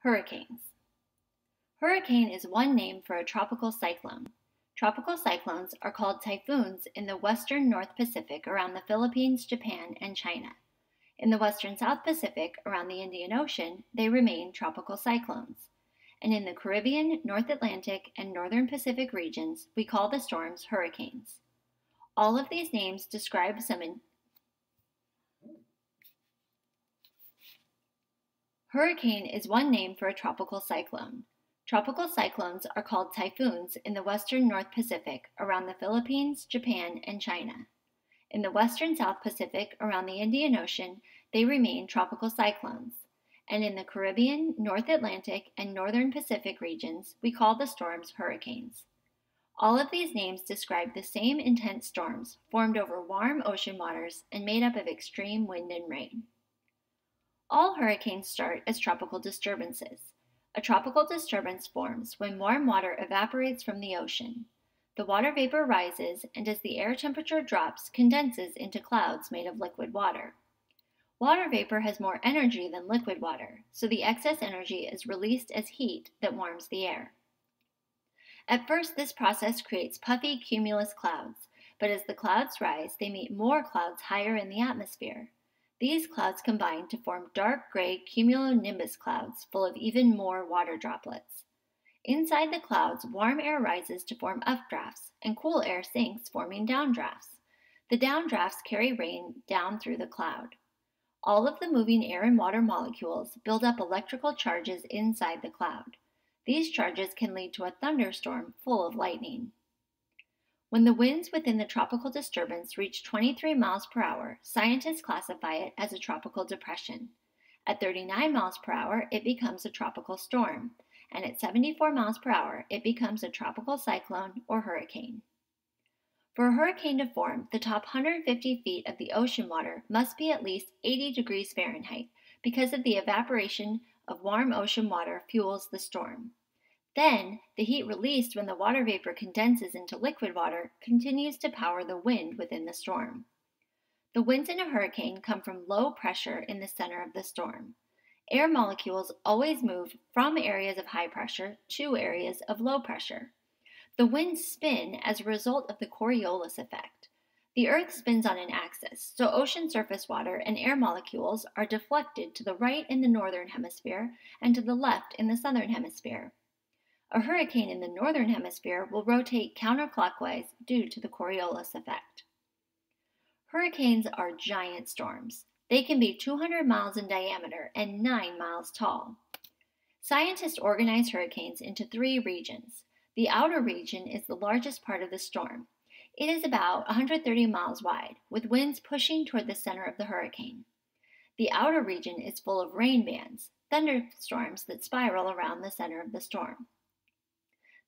Hurricanes. Hurricane is one name for a tropical cyclone. Tropical cyclones are called typhoons in the western North Pacific around the Philippines, Japan, and China. In the western South Pacific around the Indian Ocean, they remain tropical cyclones. And in the Caribbean, North Atlantic, and Northern Pacific regions, we call the storms hurricanes. All of these names describe Hurricane is one name for a tropical cyclone. Tropical cyclones are called typhoons in the western North Pacific around the Philippines, Japan, and China. In the western South Pacific around the Indian Ocean, they remain tropical cyclones. And in the Caribbean, North Atlantic, and Northern Pacific regions, we call the storms hurricanes. All of these names describe the same intense storms formed over warm ocean waters and made up of extreme wind and rain. All hurricanes start as tropical disturbances. A tropical disturbance forms when warm water evaporates from the ocean. The water vapor rises, and as the air temperature drops, condenses into clouds made of liquid water. Water vapor has more energy than liquid water, so the excess energy is released as heat that warms the air. At first, this process creates puffy cumulus clouds, but as the clouds rise, they meet more clouds higher in the atmosphere. These clouds combine to form dark gray cumulonimbus clouds full of even more water droplets. Inside the clouds, warm air rises to form updrafts, and cool air sinks, forming downdrafts. The downdrafts carry rain down through the cloud. All of the moving air and water molecules build up electrical charges inside the cloud. These charges can lead to a thunderstorm full of lightning. When the winds within the tropical disturbance reach 23 miles per hour, scientists classify it as a tropical depression. At 39 miles per hour, it becomes a tropical storm, and at 74 miles per hour, it becomes a tropical cyclone or hurricane. For a hurricane to form, the top 150 feet of the ocean water must be at least 80 degrees Fahrenheit because of the evaporation of warm ocean water fuels the storm. Then, the heat released when the water vapor condenses into liquid water continues to power the wind within the storm. The winds in a hurricane come from low pressure in the center of the storm. Air molecules always move from areas of high pressure to areas of low pressure. The winds spin as a result of the Coriolis effect. The Earth spins on an axis, so ocean surface water and air molecules are deflected to the right in the northern hemisphere and to the left in the southern hemisphere. A hurricane in the northern hemisphere will rotate counterclockwise due to the Coriolis effect. Hurricanes are giant storms. They can be 200 miles in diameter and 9 miles tall. Scientists organize hurricanes into 3 regions. The outer region is the largest part of the storm. It is about 130 miles wide, with winds pushing toward the center of the hurricane. The outer region is full of rain bands, thunderstorms that spiral around the center of the storm.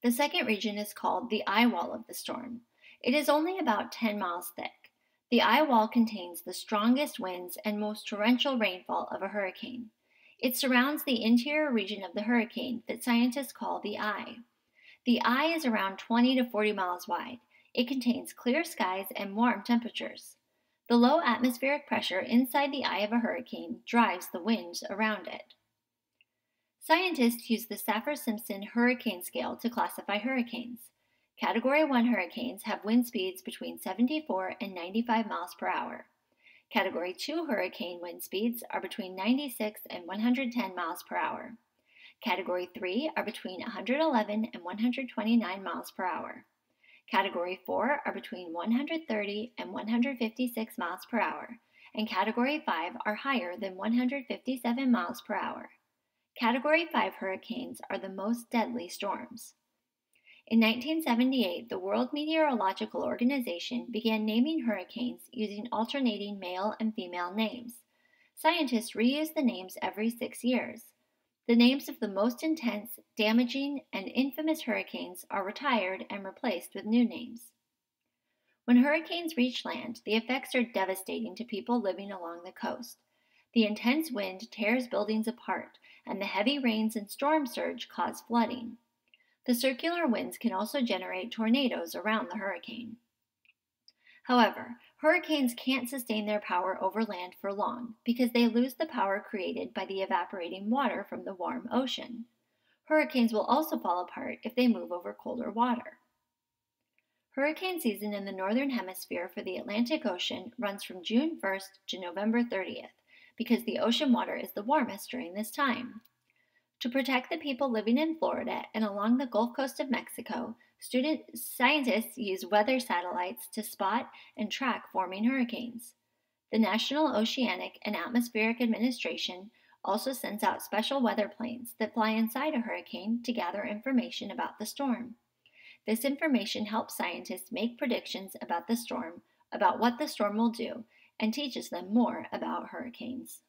The second region is called the eye wall of the storm. It is only about 10 miles thick. The eye wall contains the strongest winds and most torrential rainfall of a hurricane. It surrounds the interior region of the hurricane that scientists call the eye. The eye is around 20 to 40 miles wide. It contains clear skies and warm temperatures. The low atmospheric pressure inside the eye of a hurricane drives the winds around it. Scientists use the Saffir-Simpson hurricane scale to classify hurricanes. Category 1 hurricanes have wind speeds between 74 and 95 miles per hour. Category 2 hurricane wind speeds are between 96 and 110 miles per hour. Category 3 are between 111 and 129 miles per hour. Category 4 are between 130 and 156 miles per hour, and Category 5 are higher than 157 miles per hour. Category 5 hurricanes are the most deadly storms. In 1978, the World Meteorological Organization began naming hurricanes using alternating male and female names. Scientists reuse the names every 6 years. The names of the most intense, damaging, and infamous hurricanes are retired and replaced with new names. When hurricanes reach land, the effects are devastating to people living along the coast. The intense wind tears buildings apart, and the heavy rains and storm surge cause flooding. The circular winds can also generate tornadoes around the hurricane. However, Hurricanes can't sustain their power over land for long because they lose the power created by the evaporating water from the warm ocean. Hurricanes will also fall apart if they move over colder water. Hurricane season in the Northern Hemisphere for the Atlantic Ocean runs from June 1st to November 30th because the ocean water is the warmest during this time. To protect the people living in Florida and along the Gulf Coast of Mexico, scientists use weather satellites to spot and track forming hurricanes. The National Oceanic and Atmospheric Administration also sends out special weather planes that fly inside a hurricane to gather information about the storm. This information helps scientists make predictions about the storm, about what the storm will do, and teaches them more about hurricanes.